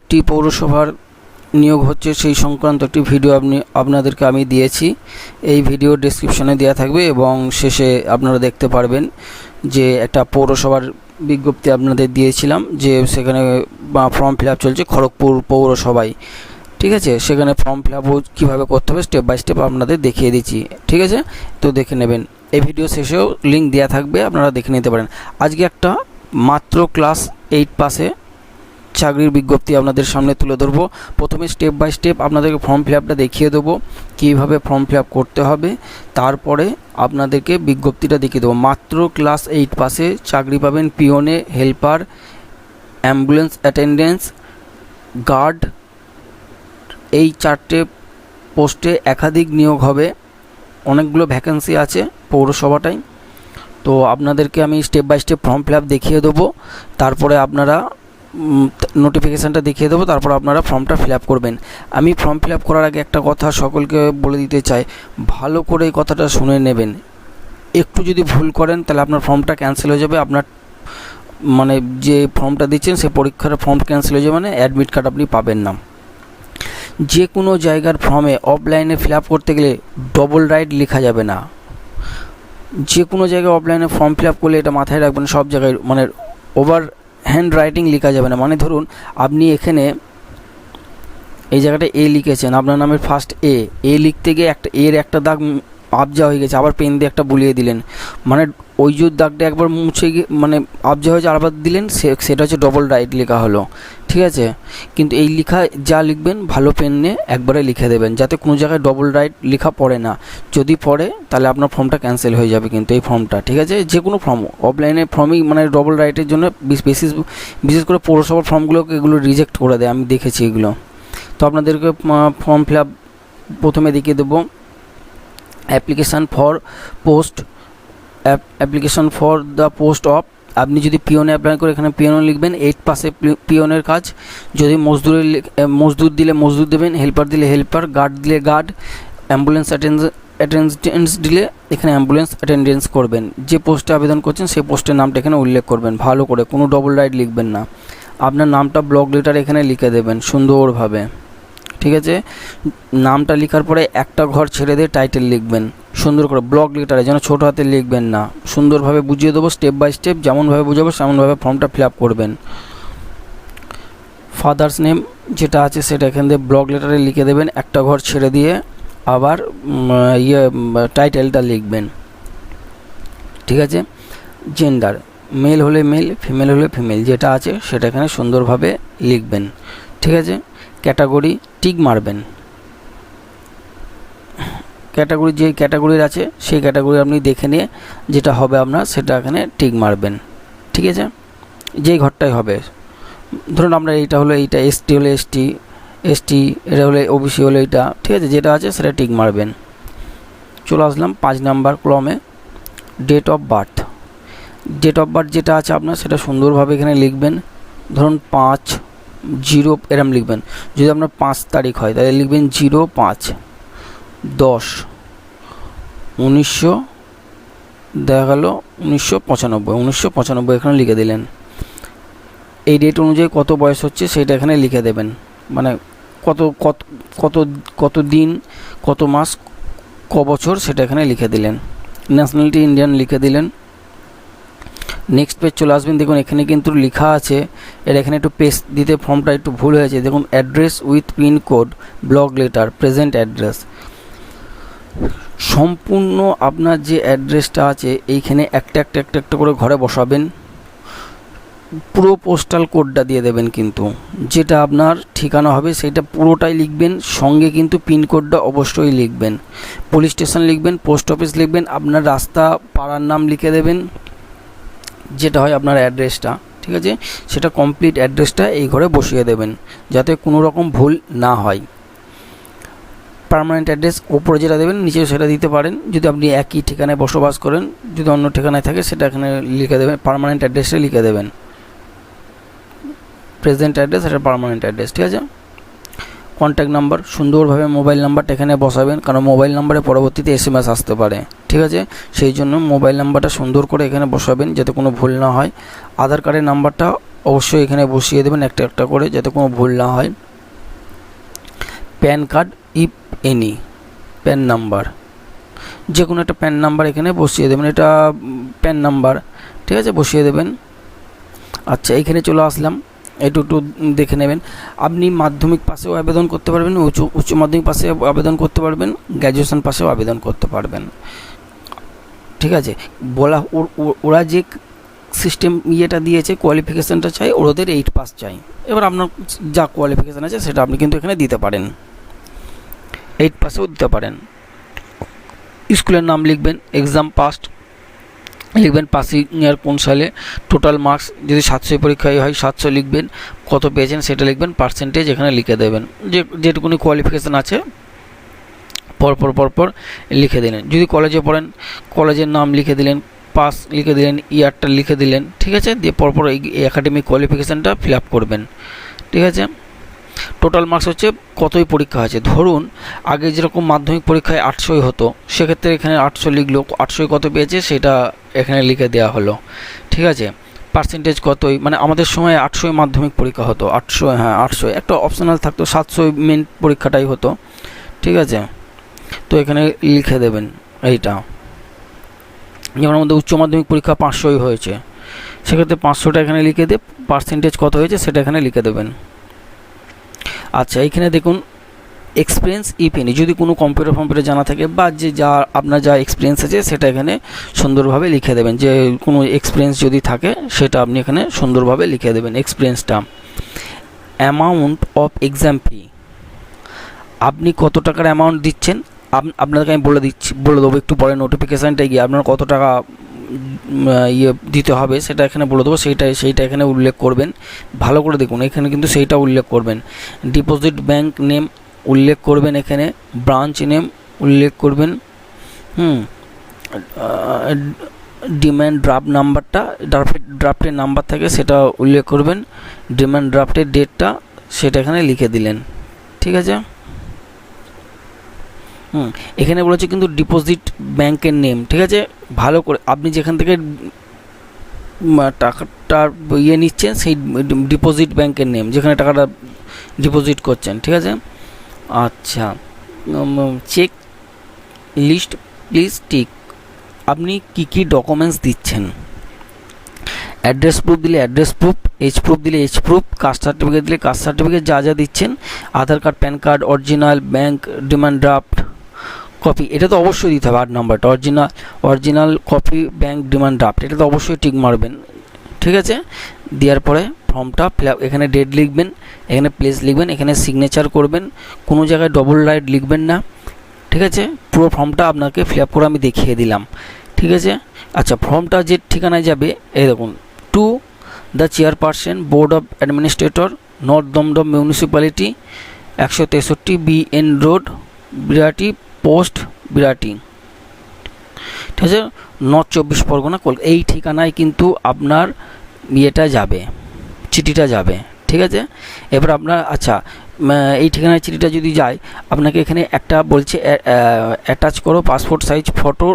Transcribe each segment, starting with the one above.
কতটি পৌরসভার নিয়োগ হচ্ছে সেই সংক্রান্ত একটি ভিডিও আপনাদেরকে আমি দিয়েছি। এই ভিডিও ডেসক্রিপশনে দেওয়া থাকবে এবং শেষে আপনারা দেখতে পারবেন যে একটা পৌরসভার বিজ্ঞপ্তি আপনাদের দিয়েছিলাম, যে সেখানে ফর্ম ফিল আপ চলছে খড়গপুর পৌরসভায়। ঠিক আছে, সেখানে ফর্ম ফিল আপ কীভাবে করতে হবে স্টেপ বাই স্টেপ আপনাদের দেখিয়ে দিচ্ছি। ঠিক আছে, তো দেখে নেবেন। এই ভিডিও শেষেও লিঙ্ক দেওয়া থাকবে, আপনারা দেখে নিতে পারেন। আজকে একটা মাত্র ক্লাস 8 পাসে চাকরির বিজ্ঞপ্তি আপনাদের সামনে তুলে ধরবো। প্রথমে স্টেপ বাই স্টেপ আপনাদেরকে ফর্ম ফিল আপটা দেখিয়ে দেবো, কীভাবে ফর্ম ফিল আপ করতে হবে। তারপরে আপনাদেরকে বিজ্ঞপ্তিটা দেখিয়ে দেবো। মাত্র ক্লাস 8 পাসে চাকরি পাবেন পিওনে, হেল্পার, অ্যাম্বুলেন্স অ্যাটেন্ডেন্স, গার্ড। এই 4টে পোস্টে একাধিক নিয়োগ হবে। অনেকগুলো ভ্যাকেন্সি আছে পৌরসভাটায়। তো আপনাদেরকে আমি step by step form fill up দেখিয়ে দেবো, তারপরে আপনারা নোটিফিকেশানটা দেখিয়ে দেবো, তারপর আপনারা ফর্মটা ফিল আপ করবেন। আমি ফর্ম ফিল আপ করার আগে একটা কথা সকলকে বলে দিতে চাই, ভালো করে এই কথাটা শুনে নেবেন। একটু যদি ভুল করেন তাহলে আপনার ফর্মটা ক্যান্সেল হয়ে যাবে। আপনার মানে যে ফর্মটা দিচ্ছেন সে পরীক্ষার ফর্ম ক্যান্সেল হয়ে যাবে, মানে অ্যাডমিট কার্ড আপনি পাবেন না। যে কোনো জায়গার ফর্মে অফলাইনে ফিল আপ করতে গেলে ডবল রাইট লেখা যাবে না। যে কোনো জায়গায় অফলাইনে ফর্ম ফিল আপ করলে এটা মাথায় রাখবেন, সব জায়গায় মানে ওভার হ্যান্ড রাইটিং লেখা যাবে না। মানে ধরুন আপনি এখানে এই জায়গাটা এ লিখেছেন, আপনার নামের ফার্স্ট এ লিখতে গিয়ে একটা দাগ আবজা হয়ে গেছে, আবার পেন দিয়ে একটা বুলিয়ে দিলেন, মানে ওই যে দাগটা একবার মুছে গিয়ে মানে আবজা হয়েছে আবার দিলেন, সেটা হচ্ছে ডবল রাইট লেখা হলো। ঠিক আছে, কিন্তু এই লেখা যা লিখবেন ভালো পেন নিয়ে একবারে লিখে দেবেন, যাতে কোনো জায়গায় ডবল রাইট লেখা পড়ে না। যদি পড়ে তাহলে আপনার ফর্মটা ক্যান্সেল হয়ে যাবে কিন্তু এই ফর্মটা। ঠিক আছে, যে কোনো ফর্ম অফলাইনে ফর্মই মানে ডবল রাইটের জন্য বিশেষ করে পৌরসভার ফর্মগুলোকে এগুলো রিজেক্ট করে দেয়, আমি দেখেছি এগুলো। তো আপনাদেরকে ফর্ম ফিল আপ প্রথমে দেখিয়ে দেবো। Application for the post of, আপনি যদি পিওনে অ্যাপ্লাই করে এখানে পিওনে লিখবেন। 8 পাসে পিওনের কাজ। যদি মজদুর দিলে মজদুর দেবেন, হেল্পার দিলে হেল্পার, গার্ড দিলে গার্ড, অ্যাম্বুলেন্স অ্যাটেন্ডেন্স দিলে এখানে অ্যাম্বুলেন্স অ্যাটেন্ডেন্স করবেন। যে পোস্টে আবেদন করছেন সেই পোস্টের নামটা এখানে উল্লেখ করবেন ভালো করে, কোনো ডবল রাইট লিখবেন না। আপনার নামটা ব্লক লেটার এখানে লিখে দেবেন সুন্দরভাবে। ঠিক আছে, নামটা লেখার পরে একটা ঘর ছেড়ে দিয়ে টাইটেল লিখবেন সুন্দর করে, ব্লক লেটারে, যেন ছোটো হাতে লিখবেন না। সুন্দরভাবে বুঝিয়ে দেবো স্টেপ বাই স্টেপ, যেমনভাবে বুঝাবো সেমনভাবে ফর্মটা ফিল আপ করবেন। ফাদার্স নেম যেটা আছে সেটা এখান দিয়ে ব্লক লেটারে লিখে দেবেন, একটা ঘর ছেড়ে দিয়ে আবার টাইটেলটা লিখবেন। ঠিক আছে, জেন্ডার মেল হলে মেল, ফিমেল হলে ফিমেল, যেটা আছে সেটা এখানে সুন্দরভাবে লিখবেন। ঠিক আছে, ক্যাটাগরি টিক মারবেন। ক্যাটাগরি যে ক্যাটাগরির আছে সেই ক্যাটাগরি আপনি দেখে নিয়ে যেটা হবে আপনার সেটা এখানে টিক মারবেন। ঠিক আছে, যেই ঘরটাই হবে, ধরুন আমরা এইটা হলো এইটা, এসটি হলে এসটি, এটা হলে ওবিসি হলে এইটা। ঠিক আছে, যেটা আছে সেটা টিক মারবেন। চলে আসলাম 5 নাম্বার কলমে, ডেট অফ বার্থ যেটা আছে আপনার সেটা সুন্দরভাবে এখানে লিখবেন। ধরুন 5-0 এরম লিখবেন। যদি আপনার 5 তারিখ হয় তাহলে লিখবেন 05-10-1900, দেখা গেল 1995 এখানে লিখে দিলেন। এই ডেট অনুযায়ী কত বয়স হচ্ছে সেটা এখানে লিখে দেবেন, মানে কত দিন, কত মাস, ক বছর সেটা এখানে লিখে দিলেন। ন্যাশনালিটি ইন্ডিয়ান লিখে দিলেন। নেক্সট পেজ চলে আসবেন। দেখুন এখানে কিন্তু লেখা আছে, এটা এখানে একটু পেস্ট দিতে ফর্মটা একটু ভুল হয়েছে। দেখুন address with pincode, block letter, present address. সম্পূর্ণ আপনার যে অ্যাড্রেসটা আছে এইখানে একটা করে ঘরে বসাবেন। পুরো পোস্টাল কোডটা দিয়ে দেবেন, কিন্তু যেটা আপনার ঠিকানা হবে সেটা পুরোটাই লিখবেন, সঙ্গে কিন্তু পিনকোডটা অবশ্যই লিখবেন। পুলিশ স্টেশন লিখবেন, পোস্ট অফিস লিখবেন, আপনার রাস্তা পাড়ার নাম লিখে দেবেন, যেটা হয় আপনার অ্যাড্রেসটা। ঠিক আছে, সেটা কমপ্লিট অ্যাড্রেসটা এই ঘরে বসিয়ে দেবেন, যাতে কোনো রকম ভুল না হয়। পার্মানেন্ট অ্যাড্রেস ওপরে যেটা দেবেন নিচে সেটা দিতে পারেন, যদি আপনি একই ঠিকানায় বসবাস করেন। যদি অন্য ঠিকানায় থাকে সেটা এখানে লিখে দেবেন, পার্মানেন্ট অ্যাড্রেসে লিখে দেবেন। প্রেজেন্ট অ্যাড্রেস, এটা পার্মানেন্ট অ্যাড্রেস। ঠিক আছে, কন্ট্যাক্ট নাম্বার সুন্দরভাবে মোবাইল নাম্বারটা এখানে বসাবেন, কারণ মোবাইল নাম্বারে পরবর্তীতে SMS আসতে পারে। ঠিক আছে, সেই জন্য মোবাইল নাম্বারটা সুন্দর করে এখানে বসাবেন যাতে কোনো ভুল না হয়। আধার কার্ডের নাম্বারটা অবশ্যই এখানে বসিয়ে দেবেন একটা একটা করে, যাতে কোনো ভুল না হয়। Pan card if any, pan number, যে কোনো একটা প্যান নাম্বার এখানে বসিয়ে দেবেন। এটা প্যান নাম্বার, ঠিক আছে, বসিয়ে দেবেন। আচ্ছা, এখানে চলে আসলাম, একটু দেখে নেবেন। আপনি মাধ্যমিক পাশেও আবেদন করতে পারবেন, উচ্চ মাধ্যমিক পাশে আবেদন করতে পারবেন, গ্র্যাজুয়েশন পাশেও আবেদন করতে পারবেন, ঠিক আছে। বলা ওরা যে সিস্টেম ইয়েটা দিয়েছে, কোয়ালিফিকেশানটা চাই ওদের 8 পাস চাই। এবার আপনার যা কোয়ালিফিকেশান আছে সেটা আপনি কিন্তু এখানে দিতে পারেন, 8 পাসেও দিতে পারেন। স্কুলের নাম লিখবেন, এক্সাম পাস্ট লিখবেন, পাসিং ইয়ার কোন সালে, টোটাল মার্কস যদি 700 পরীক্ষায় হয় 700 লিখবেন, কত পেয়েছেন সেটা লিখবেন, পার্সেন্টেজ এখানে লিখে দেবেন, যেটুকুনি কোয়ালিফিকেশান আছে পরপর লিখে দিলেন। যদি কলেজে পড়েন কলেজের নাম লিখে দিলেন, পাস লিখে দিলেন, ইয়ারটা লিখে দিলেন, ঠিক আছে। দিয়ে পরপর এই একাডেমিক কোয়ালিফিকেশানটা ফিল আপ করবেন, ঠিক আছে। টোটাল মার্কস হচ্ছে কতই পরীক্ষা আছে। ধরুন আগে যেরকম মাধ্যমিক পরীক্ষায় 800 হতো, সেক্ষেত্রে এখানে 800 লিখলো, 800 কত পেয়েছে সেটা এখানে লিখে দেওয়া হলো, ঠিক আছে। পার্সেন্টেজ কতই, মানে আমাদের সময় 800 মাধ্যমিক পরীক্ষা হতো, 800, হ্যাঁ 800, একটা অপশনাল থাকতো 700 মেন পরীক্ষাটাই হতো, ঠিক আছে। তো এখানে লিখে দেবেন এইটা। যেমন আমাদের উচ্চ মাধ্যমিক পরীক্ষা 500 হয়েছে, সেক্ষেত্রে 500টা এখানে লিখে দিয়ে পার্সেন্টেজ কত হয়েছে সেটা এখানে লিখে দেবেন। আচ্ছা, এইখানে দেখুন এক্সপিরিয়েন্স ইফ এনি, যদি কোনো কম্পিউটার জানা থাকে বা যে যা আপনার যা এক্সপিরিয়েন্স আছে সেটা এখানে সুন্দরভাবে লিখে দেবেন। যে কোনো এক্সপিরিয়েন্স যদি থাকে সেটা আপনি এখানে সুন্দরভাবে লিখে দেবেন এক্সপিরিয়েন্সটা। অ্যামাউন্ট অফ এক্সাম ফি, আপনি কত টাকার অ্যামাউন্ট দিচ্ছেন আপনাদেরকে আমি বলে দেবো একটু পরে নোটিফিকেশানটায় গিয়ে আপনার কত টাকা দিতে হবে সেটা এখানে বলে দেবো, সেইটা এখানে উল্লেখ করবেন। ভালো করে দেখুন, এখানে কিন্তু সেইটা উল্লেখ করবেন। ডিপোজিট ব্যাংক নেম উল্লেখ করবেন, এখানে ব্রাঞ্চ নেম উল্লেখ করবেন, ডিম্যান্ড ড্রাফট নাম্বারটা, ড্রাফটের নাম্বার থাকে সেটা উল্লেখ করবেন, ডিম্যান্ড ড্রাফটের ডেটটা সেটা এখানে লিখে দিলেন, ঠিক আছে। এখানে বলেছে কিন্তু ডিপোজিট ব্যাংকের নেম, ঠিক আছে। ভালো করে আপনি যেখান থেকে টাকাটা নিচ্ছেন সেই ডিপোজিট ব্যাংকের নেম, যেখানে টাকাটা ডিপোজিট করছেন, ঠিক আছে। আচ্ছা, চেক লিস্ট প্লিজ টিক, আপনি কি ডকুমেন্টস দিচ্ছেন। অ্যাড্রেস প্রুফ দিলে অ্যাড্রেস প্রুফ, এজ প্রুফ দিলে এজ প্রুফ, কাস্ট সার্টিফিকেট দিলে কাস্ট সার্টিফিকেট, যা দিচ্ছেন, Aadhaar card, PAN card, original, bank demand draft copy, এটা তো অবশ্যই দিতে হবে। 8 নাম্বারটা original copy bank demand draft, এটা তো অবশ্যই টিক মারবেন, ঠিক আছে। দেওয়ার পরে ফর্মটা ফিল আপ, এখানে ডেট লিখবেন, এখানে প্লেস লিখবেন, এখানে সিগনেচার করবেন, কোনো জায়গায় ডবল রাইট লিখবেন না, ঠিক আছে। পুরো ফর্মটা আপনাকে ফিল আপ করে আমি দেখিয়ে দিলাম, ঠিক আছে। আচ্ছা, ফর্মটা যে ঠিকানায় যাবে এই দেখুন, to the chairperson board of administrator, north Dum Dum municipality, 163 BN road, Birati post, Birati, ঠিক আছে, নর্থ 24 পরগনা, কলকাতা। এই ঠিকানায় কিন্তু আপনার ইয়েটা যাবে, চিঠিটা যাবে, ঠিক আছে। এবার আপনার আচ্ছা, এই ঠিকানায় চিঠিটা যদি যায়, আপনাকে এখানে একটা বলছে অ্যাটাচ করো passport size photo,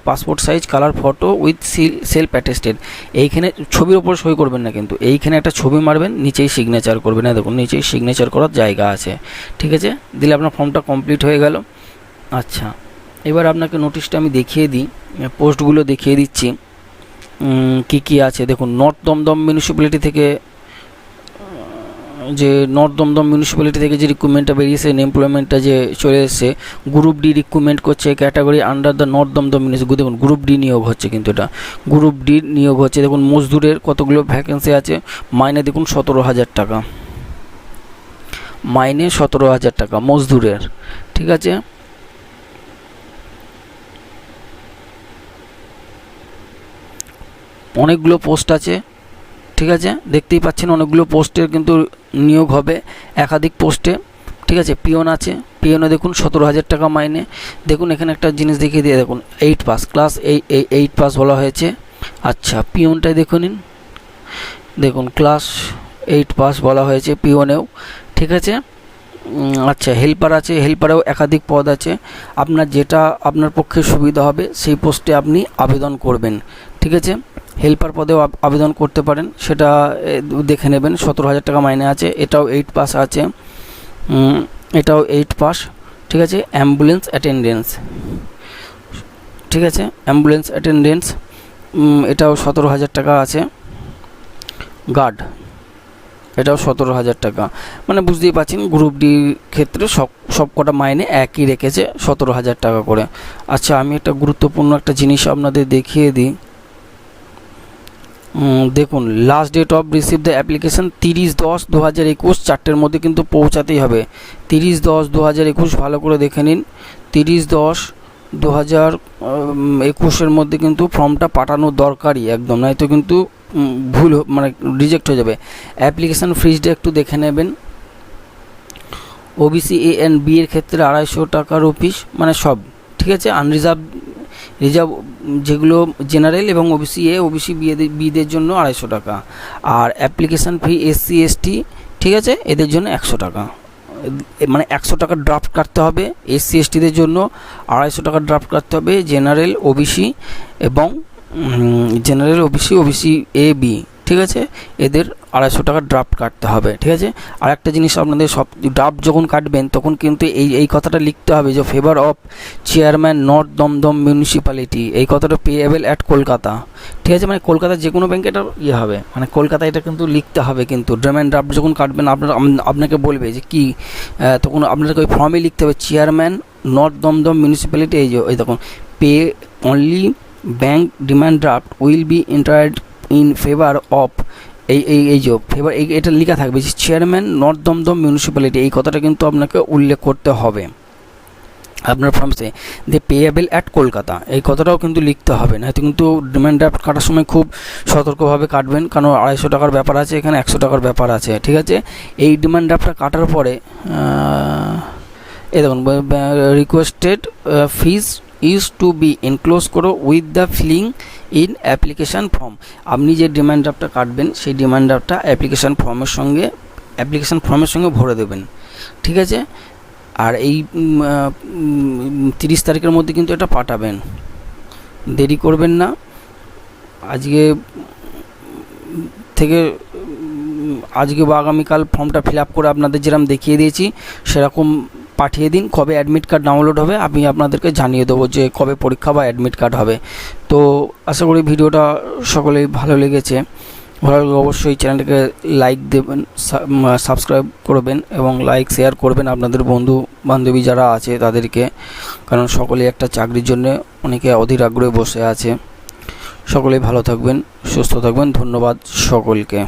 passport size colour photo with self attested. এইখানে ছবির ওপর সই করবেন না কিন্তু, এইখানে একটা ছবি মারবেন, নিচেই সিগনেচার করবেন, দেখুন নিচেই সিগনেচার করার জায়গা আছে, ঠিক আছে। দিলে আপনার ফর্মটা কমপ্লিট হয়ে গেল। আচ্ছা, এবার আপনাকে নোটিশটা আমি দেখিয়ে দিই, পোস্টগুলো দেখিয়ে দিচ্ছি কি আছে। দেখুন, নর্থ দমদম মিউনিসিপ্যালিটি থেকে যে রিক্রুটমেন্টটা বেরিয়েছে, এমপ্লয়মেন্টটা যে চলে এসেছে, গ্রুপ ডি রিক্রুটমেন্ট করছে, category under the north Dum Dum municipality. দেখুন গ্রুপ ডি নিয়োগ হচ্ছে, কিন্তু এটা গ্রুপ ডি নিয়োগ হচ্ছে। দেখুন মজদুরের কতগুলো ভ্যাকেন্সি আছে, মাইনে দেখুন 17,000 টাকা, মাইনে 17,000 টাকা মজদুরের, ঠিক আছে। অনেকগুলো পোস্ট আছে, ঠিক আছে, দেখতেই পাচ্ছেন অনেকগুলো পোস্টের কিন্তু নিয়োগ হবে, একাধিক পোস্টে, ঠিক আছে। পিওন আছে, পিওনে দেখুন 17,000 টাকা মাইনে। দেখুন এখানে একটা জিনিস দেখিয়ে দিয়ে, দেখুন 8 পাস, ক্লাস 8 পাস বলা হয়েছে। আচ্ছা, পিওনটাই দেখুন, দেখুন ক্লাস 8 পাস বলা হয়েছে পিওনেও, ঠিক আছে। আচ্ছা, হেল্পার আছে, হেল্পারেও একাধিক পদ আছে। আপনার যেটা আপনার পক্ষে সুবিধা হবে সেই পোস্টে আপনি আবেদন করবেন, ঠিক আছে। হেল্পার পদেও আবেদন করতে পারেন, সেটা দেখে নেবেন। 17,000 টাকা মাইনে আছে। এটাও 8 পাস আছে, এটাও 8 পাস। ঠিক আছে। অ্যাম্বুলেন্স অ্যাটেন্ডেন্স, ঠিক আছে, অ্যাম্বুলেন্স অ্যাটেন্ডেন্স, এটাও 17,000 টাকা আছে। গার্ড, এটাও 17,000 টাকা। মানে বুঝতেই পারছেন গ্রুপ ডি ক্ষেত্রে সব কটা মাইনে একই রেখেছে, 17,000 টাকা করে। আচ্ছা, আমি একটা গুরুত্বপূর্ণ একটা জিনিস আপনাদের দেখিয়ে দিই। দেখুন, last date of receive the application 30/10/2021, 4টের মধ্যে কিন্তু পৌঁছাতেই হবে। 30/10/2021 ভালো করে দেখে নিন। 30/10/2021 মধ্যে কিন্তু ফর্মটা পাঠানো দরকারই একদম, নয়তো কিন্তু ভুল মানে রিজেক্ট হয়ে যাবে। অ্যাপ্লিকেশান ফিজটা একটু দেখে নেবেন। ওবিসি এ অ্যান্ড বি এর ক্ষেত্রে 250 টাকা রুপিস, মানে সব ঠিক আছে। রিজার্ভ যেগুলো জেনারেল এবং ওবিসি এ, ওবিসি বিদের জন্য 250 টাকা। আর অ্যাপ্লিকেশান ফি SC ST, ঠিক আছে, এদের জন্য 100 টাকা। মানে 100 টাকা ড্রাফট কাটতে হবে। SC STদের জন্য 250 টাকা ড্রাফট কাটতে হবে। জেনারেল ওবিসি এবং ওবিসি এ বি, ঠিক আছে, এদের 250 টাকা ড্রাফট কাটতে হবে। ঠিক আছে। আর একটা জিনিস, আপনাদের সব ড্রাফট যখন কাটবেন তখন কিন্তু এই কথাটা লিখতে হবে যে favour of chairman north Dum Dum municipality, এই কথাটা পেয়েবল অ্যাট কলকাতা। ঠিক আছে। মানে কলকাতার যে কোনো ব্যাংকে এটা হবে, মানে কলকাতা এটা কিন্তু লিখতে হবে। কিন্তু ড্রাফট যখন কাটবেন আপনাকে বলবে যে কি, তখন আপনাকে ওই ফর্মে লিখতে হবে চেয়ারম্যান নর্থ দমদম মিউনিসিপ্যালিটি। এই দেখুন, pay only bank demand draft will be entered in favour of, এই যে ফেভার, এটা লেখা থাকবে যে চেয়ারম্যান নর্থ দমদম মিউনিসিপ্যালিটি। এই কথাটা কিন্তু আপনাকে উল্লেখ করতে হবে আপনার ফর্মসে। দে পেয়েবল অ্যাট কলকাতা, এই কথাটাও কিন্তু লিখতে হবে, না কিন্তু ডিমান্ড ড্রাফট কাটার সময় খুব সতর্কভাবে কাটবেন, কারণ 250 টাকার ব্যাপার আছে, এখানে 100 টাকার ব্যাপার আছে। ঠিক আছে। এই ডিমান্ড ড্রাফটটা কাটার পরে এই দেখুন, requested fees is to be enclose করো with the filling in application form. আপনি যে ডিমান্ড ড্রাফটটা কাটবেন সেই ডিমান্ড ড্রাফটটা অ্যাপ্লিকেশান ফর্মের সঙ্গে ভরে দেবেন। ঠিক আছে। আর এই 30 তারিখের মধ্যে কিন্তু এটা পাঠাবেন, দেরি করবেন না। আজকে বা আগামীকাল ফর্মটা ফিল আপ করে আপনাদের যেরকম দেখিয়ে দিয়েছি সেরকম পাঠিয়ে দিন। কবে অ্যাডমিট কার্ড ডাউনলোড হবে আমি আপনাদেরকে জানিয়ে দেবো যে কবে পরীক্ষা বা অ্যাডমিট কার্ড হবে। তো আশা করি ভিডিওটা সকলেই ভালো লেগেছে। ভালো লাগলে অবশ্যই চ্যানেলটাকে লাইক দেবেন, সাবস্ক্রাইব করবেন এবং লাইক শেয়ার করবেন আপনাদের বন্ধু বান্ধবী যারা আছে তাদেরকে, কারণ সকলেই একটা চাকরির জন্য অনেকে অধীর আগ্রহে বসে আছে। সকলেই ভালো থাকবেন, সুস্থ থাকবেন। ধন্যবাদ সকলকে।